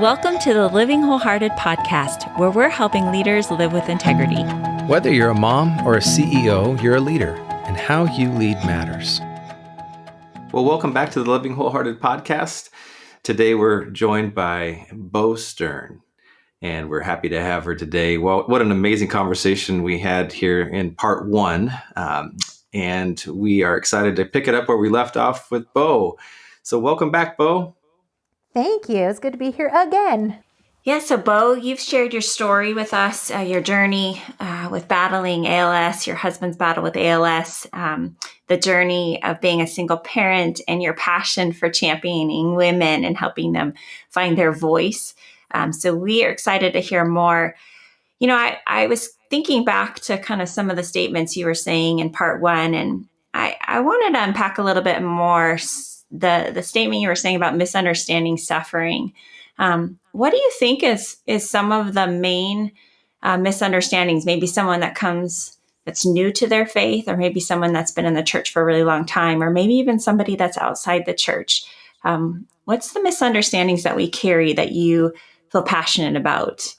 Welcome to the Living Wholehearted podcast, where we're helping leaders live with integrity. Whether you're a mom or a CEO, you're a leader, and how you lead matters. Well, welcome back to the Living Wholehearted podcast. Today we're joined by Bo Stern, and we're happy to have her today. Well, what an amazing conversation we had here in part one, and we are excited to pick it up where we left off with Bo. So welcome back, Bo. Thank you. It's good to be here again. Yeah, so Bo, you've shared your story with us, your journey with battling ALS, your husband's battle with ALS, the journey of being a single parent, and your passion for championing women and helping them find their voice. So we are excited to hear more. You know, I was thinking back to kind of some of the statements you were saying in part one, and I wanted to unpack a little bit more the statement you were saying about misunderstanding suffering. What do you think is some of the main misunderstandings? Maybe someone that's new to their faith, or maybe someone that's been in the church for a really long time, or maybe even somebody that's outside the church. What's the misunderstandings that we carry that you feel passionate about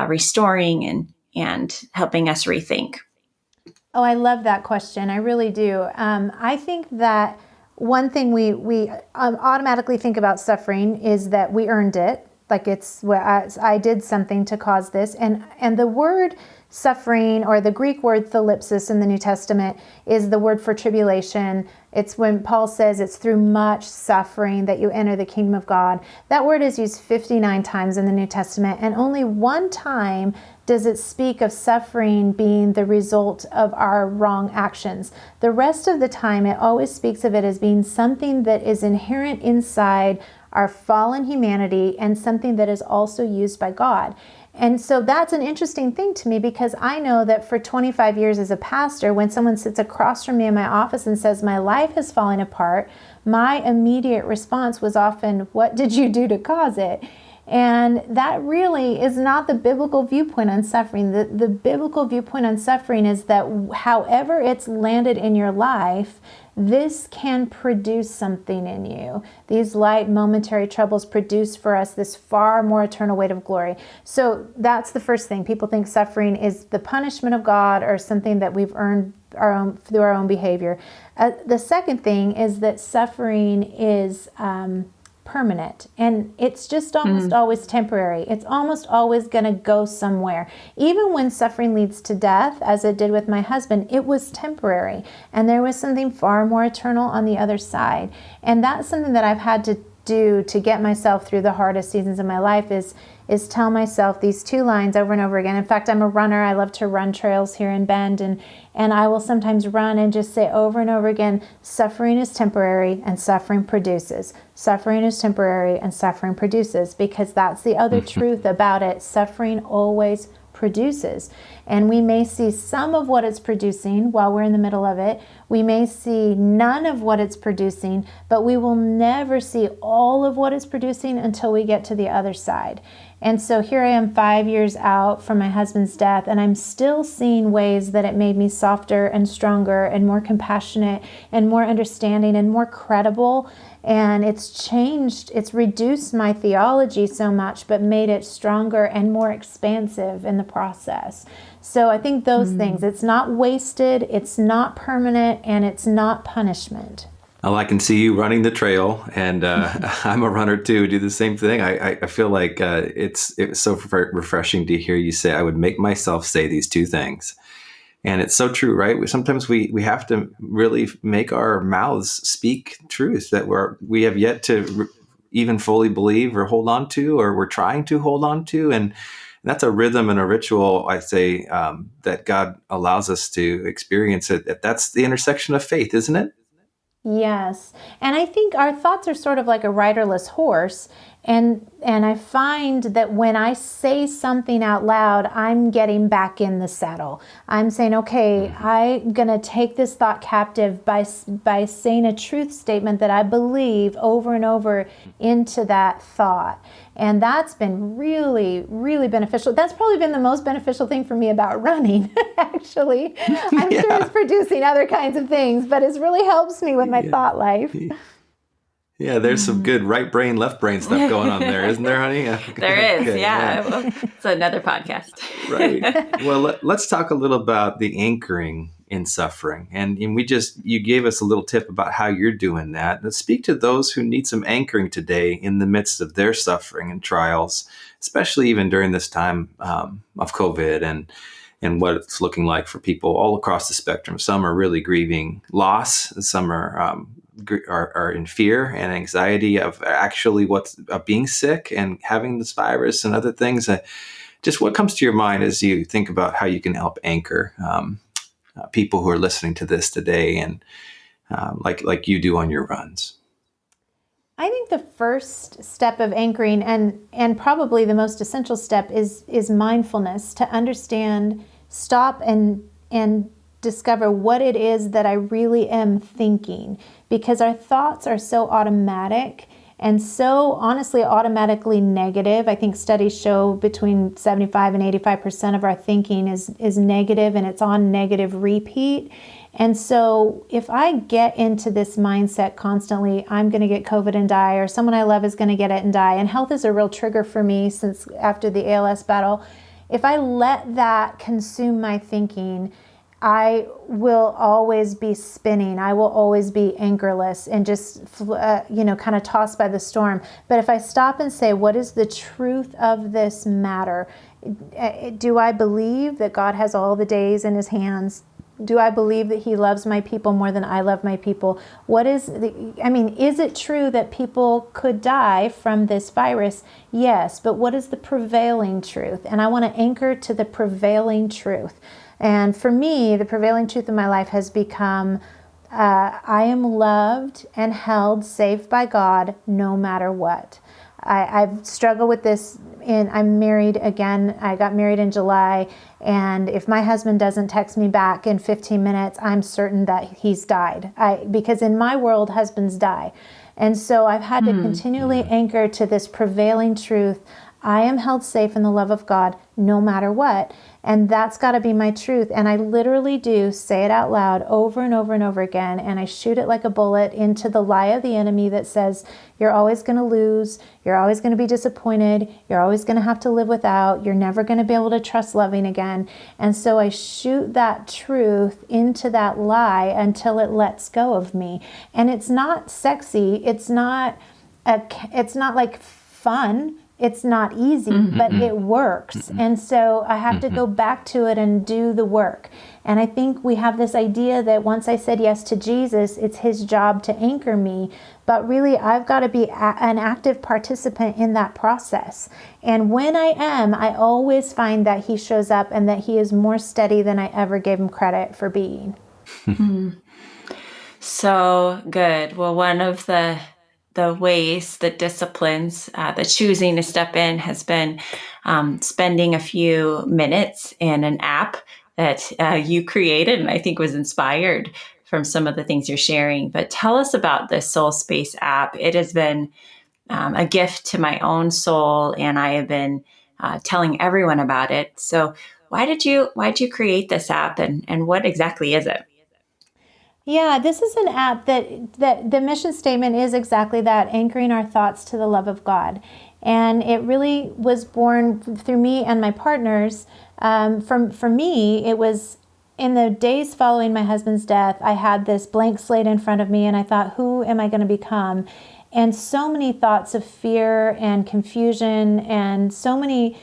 restoring and helping us rethink? Oh, I love that question. I really do. I think that one thing we automatically think about suffering is that we earned it. Like I did something to cause this. And the word suffering, or the Greek word thalipsis in the New Testament, is the word for tribulation. It's when Paul says it's through much suffering that you enter the kingdom of God. That word is used 59 times in the New Testament, and only one time does it speak of suffering being the result of our wrong actions. The rest of the time, it always speaks of it as being something that is inherent inside our fallen humanity and something that is also used by God. And so that's an interesting thing to me, because I know that for 25 years as a pastor, when someone sits across from me in my office and says, my life has fallen apart, my immediate response was often, what did you do to cause it? And that really is not the biblical viewpoint on suffering. The biblical viewpoint on suffering is that however it's landed in your life, this can produce something in you. These light momentary troubles produce for us this far more eternal weight of glory. So that's the first thing. People think suffering is the punishment of God, or something that we've earned through our own behavior. The second thing is that suffering is permanent, and it's just almost always temporary. It's almost always going to go somewhere. Even when suffering leads to death, as it did with my husband, it was temporary, and there was something far more eternal on the other side. And that's something that I've had to do to get myself through the hardest seasons of my life, is tell myself these two lines over and over again. In fact, I'm a runner. I love to run trails here in Bend, and I will sometimes run and just say over and over again, suffering is temporary and suffering produces. Suffering is temporary and suffering produces, because that's the other truth about it. Suffering always produces. And we may see some of what it's producing while we're in the middle of it. We may see none of what it's producing, but we will never see all of what it's producing until we get to the other side. And so here I am 5 years out from my husband's death, and I'm still seeing ways that it made me softer and stronger and more compassionate and more understanding and more credible. And it's changed, it's reduced my theology so much, but made it stronger and more expansive in the process. So I think those things, it's not wasted, it's not permanent, and it's not punishment. Well, I can see you running the trail, and I'm a runner too. Do the same thing. I feel like it's so refreshing to hear you say, I would make myself say these two things. And it's so true, right? Sometimes we have to really make our mouths speak truth that we have yet to even fully believe or hold on to, or we're trying to hold on to. And that's a rhythm and a ritual, I say, that God allows us to experience it. That's the intersection of faith, isn't it? Yes. And I think our thoughts are sort of like a riderless horse. And I find that when I say something out loud, I'm getting back in the saddle. I'm saying, okay, I'm going to take this thought captive by saying a truth statement that I believe over and over into that thought. And that's been really, really beneficial. That's probably been the most beneficial thing for me about running, actually. I'm sure it's producing other kinds of things, but it really helps me with my thought life. Yeah, there's some good right brain, left brain stuff going on there, isn't there, honey? There is, Okay, yeah. Well, it's another podcast. right. Well, let's talk a little about the anchoring in suffering. And you gave us a little tip about how you're doing that. Let's speak to those who need some anchoring today in the midst of their suffering and trials, especially even during this time of COVID and what it's looking like for people all across the spectrum. Some are really grieving loss. Some are in fear and anxiety of actually of being sick and having this virus and other things. Just what comes to your mind as you think about how you can help anchor people who are listening to this today, and like you do on your runs? I think the first step of anchoring, and probably the most essential step, is mindfulness, to understand, stop and discover what it is that I really am thinking, because our thoughts are so automatic and so honestly automatically negative. I think studies show between 75 and 85% of our thinking is negative, and it's on negative repeat. And so if I get into this mindset constantly, I'm going to get COVID and die, or someone I love is going to get it and die. And health is a real trigger for me since after the ALS battle. If I let that consume my thinking, I will always be spinning. I will always be anchorless and just, kind of tossed by the storm. But if I stop and say, what is the truth of this matter? Do I believe that God has all the days in his hands? Do I believe that he loves my people more than I love my people? Is it true that people could die from this virus? Yes, but what is the prevailing truth? And I want to anchor to the prevailing truth. And for me, the prevailing truth in my life has become, I am loved and held safe by God no matter what. I've struggled with this, and I'm married again. I got married in July, and if my husband doesn't text me back in 15 minutes, I'm certain that he's died. Because in my world, husbands die. And so I've had to continually anchor to this prevailing truth. I am held safe in the love of God no matter what. And that's got to be my truth. And I literally do say it out loud over and over and over again. And I shoot it like a bullet into the lie of the enemy that says, you're always going to lose. You're always going to be disappointed. You're always going to have to live without. You're never going to be able to trust loving again. And so I shoot that truth into that lie until it lets go of me. And it's not sexy. It's not like fun. It's not easy, but it works. And so I have to go back to it and do the work. And I think we have this idea that once I said yes to Jesus, it's his job to anchor me. But really, I've got to be an active participant in that process. And when I am, I always find that he shows up and that he is more steady than I ever gave him credit for being. So good. Well, one of the ways, the disciplines, the choosing to step in has been spending a few minutes in an app that you created and I think was inspired from some of the things you're sharing. But tell us about the Soul Space app. It has been a gift to my own soul, and I have been telling everyone about it. So why'd you create this app, and what exactly is it? Yeah, this is an app that the mission statement is exactly that, anchoring our thoughts to the love of God. And it really was born through me and my partners. For me, it was in the days following my husband's death, I had this blank slate in front of me, and I thought, who am I going to become? And so many thoughts of fear and confusion, and so many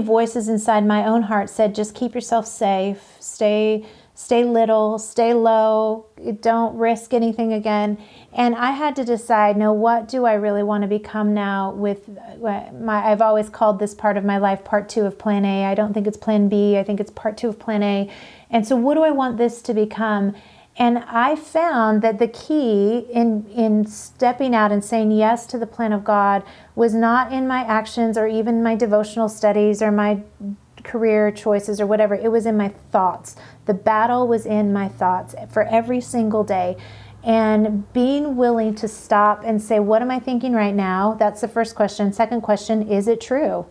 voices inside my own heart said, just keep yourself safe, stay little, stay low, don't risk anything again. And I had to decide, no, what do I really want to become now with I've always called this part of my life part 2 of plan A. I don't think it's plan B. I think it's part 2 of plan A. And so what do I want this to become? And I found that the key in stepping out and saying yes to the plan of God was not in my actions or even my devotional studies or my career choices or whatever. It was in my thoughts. The battle was in my thoughts for every single day. And being willing to stop and say, what am I thinking right now? That's the first question. Second question, is it true?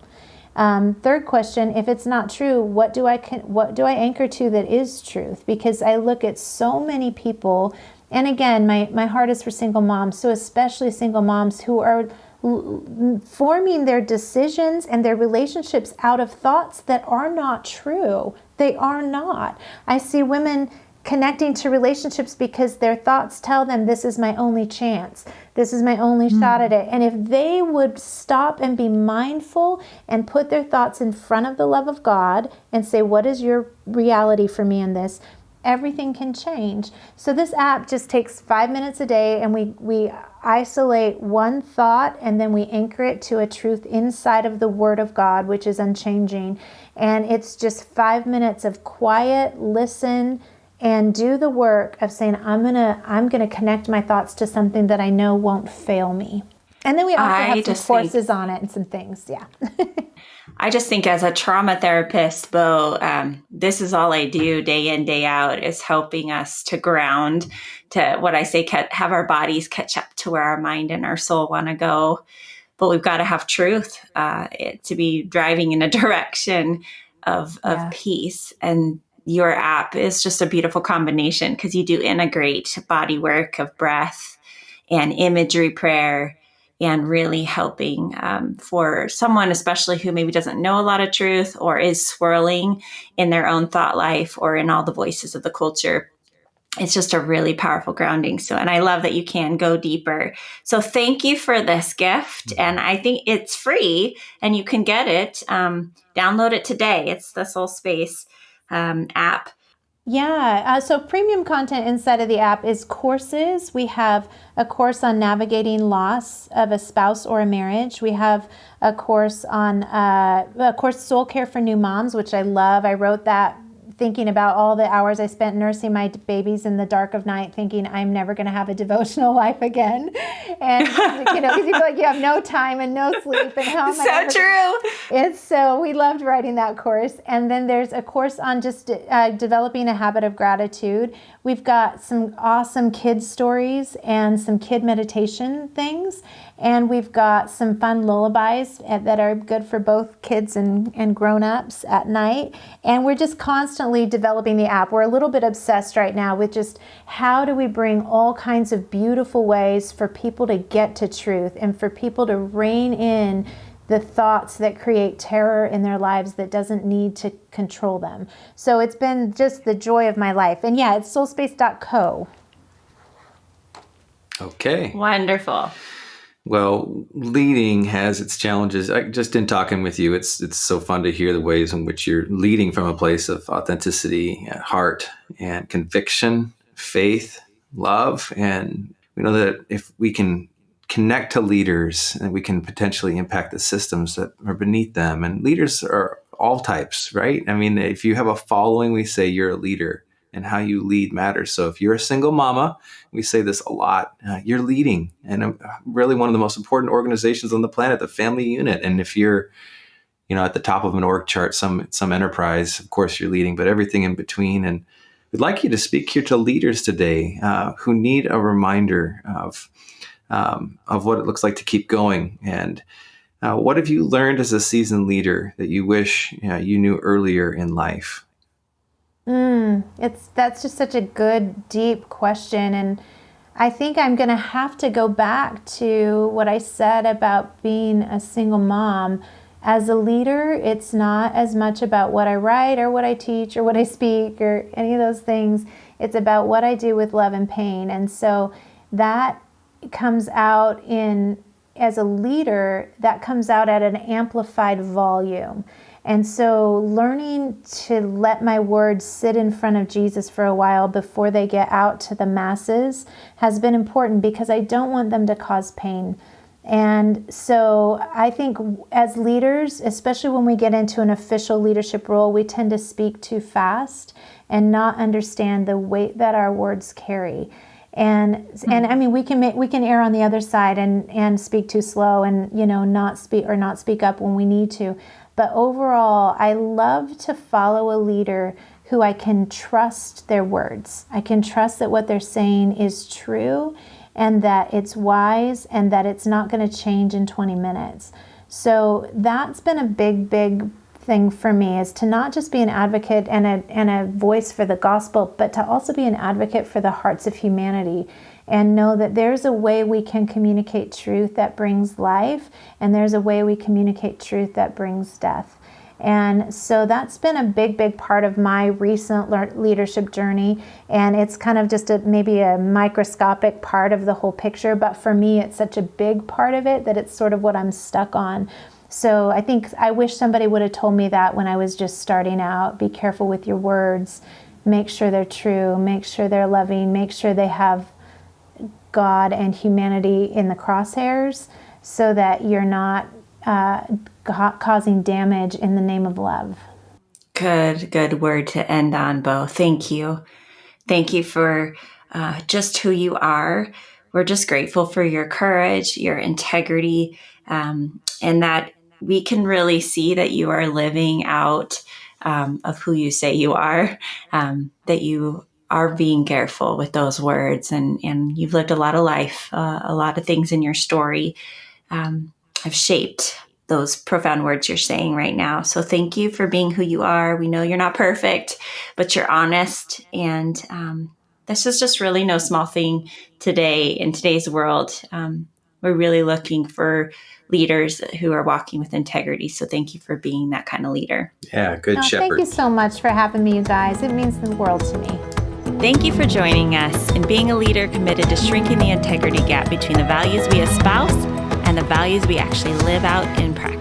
Third question, if it's not true, what do I anchor to that is truth? Because I look at so many people And again, my heart is for single moms, so especially single moms who are forming their decisions and their relationships out of thoughts that are not true. They are not. I see women connecting to relationships because their thoughts tell them this is my only chance. This is my only shot at it. And if they would stop and be mindful and put their thoughts in front of the love of God and say, what is your reality for me in this? Everything can change. So this app just takes 5 minutes a day, and we isolate one thought and then we anchor it to a truth inside of the Word of God, which is unchanging. And it's just 5 minutes of quiet, listen, and do the work of saying, I'm gonna connect my thoughts to something that I know won't fail me. And then we also have some courses on it and some things. Yeah. I just think as a trauma therapist, Bo, this is all I do day in, day out, is helping us to ground, to what I say, have our bodies catch up to where our mind and our soul want to go. But we've got to have truth to be driving in a direction of peace. And your app is just a beautiful combination because you do integrate body work of breath and imagery prayer, and really helping for someone, especially who maybe doesn't know a lot of truth or is swirling in their own thought life or in all the voices of the culture. It's just a really powerful grounding. So, and I love that you can go deeper. So thank you for this gift. And I think it's free and you can get it. Download it today. It's the Soul Space app. Yeah, so premium content inside of the app is courses. We have a course on navigating loss of a spouse or a marriage. We have a course on Soul Care for New Moms, which I love. I wrote that thinking about all the hours I spent nursing my babies in the dark of night, thinking I'm never going to have a devotional life again. And, because you feel like you have no time and no sleep. And how am I true. So we loved writing that course. And then there's a course on just developing a habit of gratitude. We've got some awesome kid stories and some kid meditation things. And we've got some fun lullabies that are good for both kids and grown-ups at night. And we're just constantly developing the app. We're a little bit obsessed right now with just how do we bring all kinds of beautiful ways for people to get to truth and for people to rein in the thoughts that create terror in their lives that doesn't need to control them. So it's been just the joy of my life. And yeah, it's soulspace.co. Okay. Wonderful. Well, leading has its challenges. Just in talking with you, it's so fun to hear the ways in which you're leading from a place of authenticity, heart, and conviction, faith, love. And we know that if we can connect to leaders, and we can potentially impact the systems that are beneath them. And leaders are all types, right? I mean, if you have a following, we say you're a leader, and how you lead matters. So if you're a single mama, we say this a lot, you're leading, and really one of the most important organizations on the planet, the family unit. And if you're, at the top of an org chart, some enterprise, of course you're leading, but everything in between. And we'd like you to speak here to leaders today who need a reminder of what it looks like to keep going. And what have you learned as a seasoned leader that you wish you knew earlier in life? That's just such a good, deep question. And I think I'm going to have to go back to what I said about being a single mom. As a leader, it's not as much about what I write or what I teach or what I speak or any of those things. It's about what I do with love and pain. And so that comes out as a leader, that comes out at an amplified volume. And so learning to let my words sit in front of Jesus for a while before they get out to the masses has been important because I don't want them to cause pain. And so I think as leaders, especially when we get into an official leadership role, we tend to speak too fast and not understand the weight that our words carry. And I mean, we can err on the other side and speak too slow and, not speak up when we need to. But overall, I love to follow a leader who I can trust their words. I can trust that what they're saying is true and that it's wise and that it's not going to change in 20 minutes. So that's been a big, big thing for me is to not just be an advocate and a voice for the gospel, but to also be an advocate for the hearts of humanity, and know that there's a way we can communicate truth that brings life, and there's a way we communicate truth that brings death. And so that's been a big part of my recent leadership journey. And it's kind of just maybe a microscopic part of the whole picture. But for me, it's such a big part of it that it's sort of what I'm stuck on. So I wish somebody would have told me that when I was just starting out. Be careful with your words. Make sure they're true. Make sure they're loving. Make sure they have God and humanity in the crosshairs, so that you're not causing damage in the name of love. Good word to end on, Bo. Thank you. Thank you for just who you are. We're just grateful for your courage, your integrity, and that we can really see that you are living out of who you say you are, that you are being careful with those words, and you've lived a lot of life, a lot of things in your story have shaped those profound words you're saying right now. So thank you for being who you are. We know you're not perfect, but you're honest. And this is just really no small thing today in today's world. We're really looking for leaders who are walking with integrity. So thank you for being that kind of leader. Yeah, good shepherd. Thank you so much for having me, you guys. It means the world to me. Thank you for joining us in being a leader committed to shrinking the integrity gap between the values we espouse and the values we actually live out in practice.